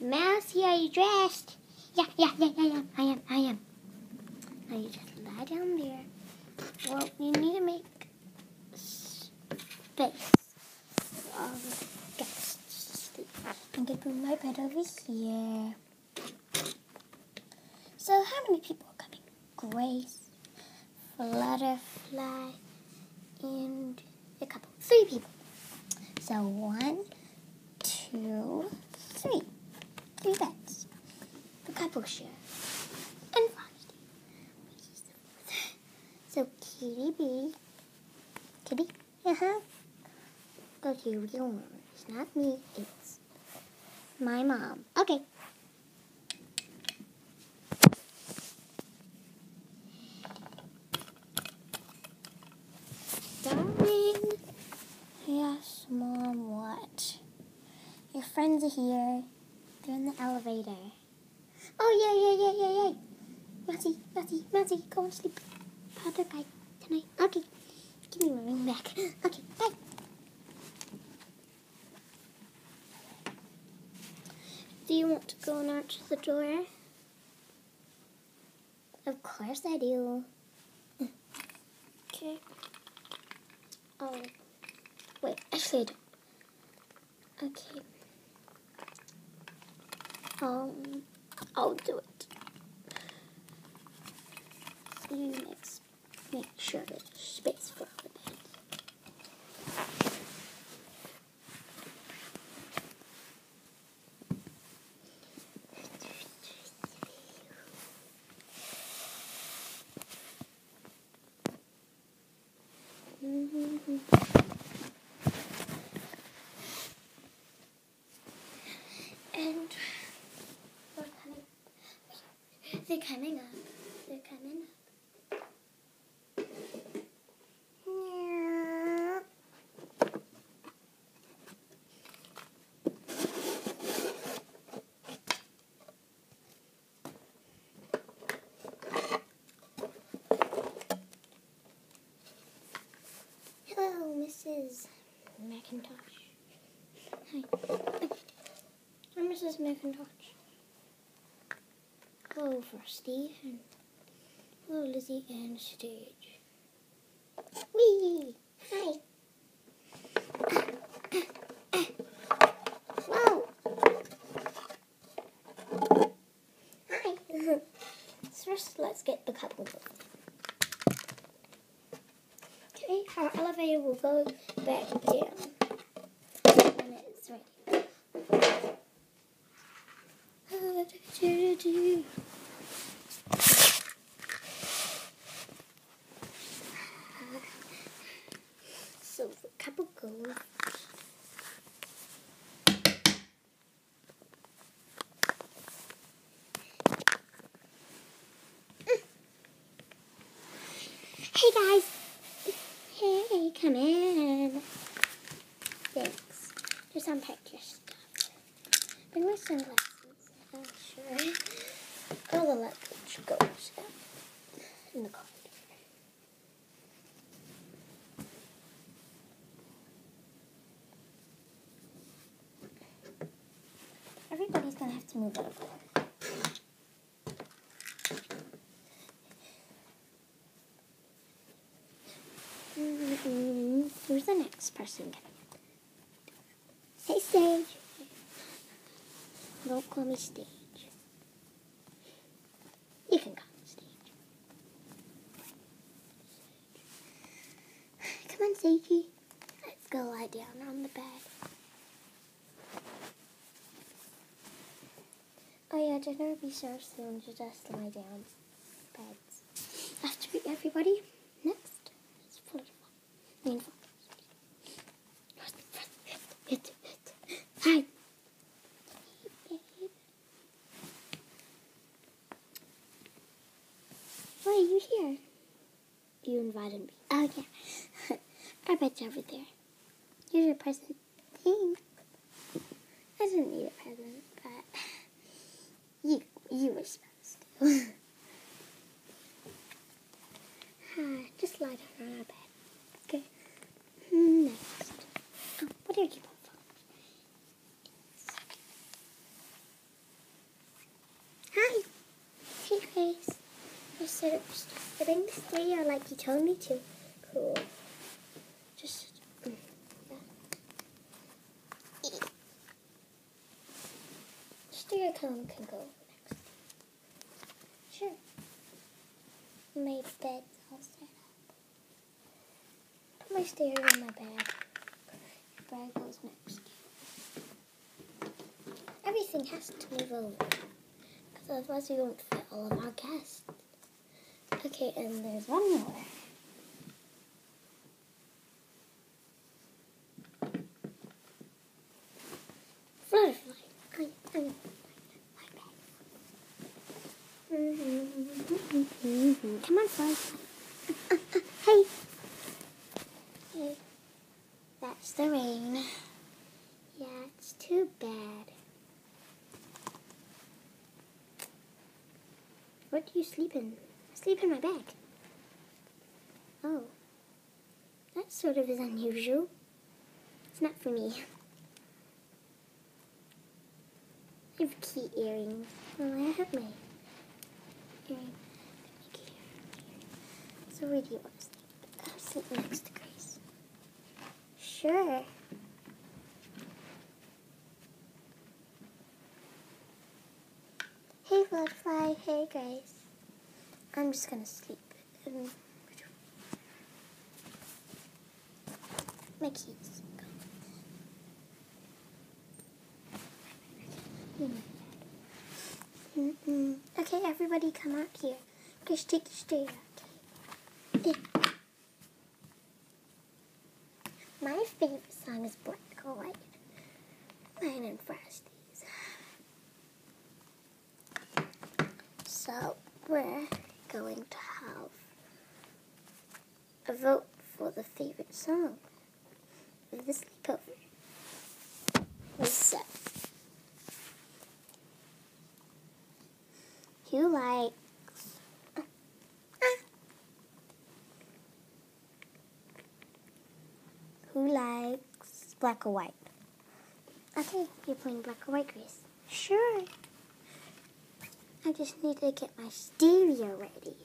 Mousy, are you dressed? Yeah, I am. Now you just lie down there. Well, you need to make space for all the guests to sleep. I'm going to put my bed over here. So, how many people are coming? Grace, Flutterfly, and a couple. 3 people. So, 1, 2, 3. 3 beds. The couple share. And Frosty. So, Kitty B. Kitty? Go to your real room. It's not me. It's my mom. Okay. Darling. Yes, Mom, what? Your friends are here. They're in the elevator. Oh, yay. Mousy, go and sleep. Father, bye tonight. Okay. Give me my ring back. Okay, bye. Do you want to go and answer the door? Of course I do. Okay. Oh, wait, actually I don't. Okay. I'll do it. So you make sure there's space for all the beds. And they're coming up. Hello, Mrs. McIntosh. Hi. I'm Mrs. McIntosh. Hello, Frosty. And hello, Lizzie and Stage. Wee! Hi. Whoa! Hi. First, let's get the couple going. Okay, our elevator will go back down when it's ready. So the couple goes. Hey guys! Hey, come in. Thanks. Just unpack your stuff. Bring my sunglasses. Oh, sure. All the luggage goes in the car. Everybody's gonna have to move over. Who's the next person coming up? Hey, Stage. Don't call me Stage. You can call me Stage. Come on, Sagey. Let's go lie down on the bed. Oh yeah, dinner will be served soon. Just lie down. Beds. After everybody, next is Flutterfly. Hi. Why are you here? You invited me. Oh yeah. Our bed's over there. Here's your present. Thanks. I didn't need a present, but you were supposed to. Just lie down on our bed. Okay. Next. Oh, what did you put? set up the stereo like you told me to. Cool. Just, yeah. Stereo column can go next. Sure. My bed's all set up. Put my stereo in my bag. Your bag goes next. Everything has to move over. Because otherwise we won't fit all of our guests. Okay, and there's one more. Flutterfly. Come on, Flutterfly. Hey. Hey. That's the rain. Yeah, it's too bad. What do you sleep in? I sleep in my bag. Oh. That sort of is unusual. It's not for me. I have key earrings. Oh, I have my earrings. So where do you want to sleep? I'll sleep next to Grace. Sure. Hey, Flutterfly. Hey, Grace. I'm just gonna sleep. My keys. Okay, everybody come out here. Just take the stereo. Okay. My favorite song is Black or White. Mine and Frosty's. So, we're going to have a vote for the favorite song of the sleepover. So, who likes Black or White? Okay, you're playing Black or White, Grace. Sure. I just need to get my stereo ready.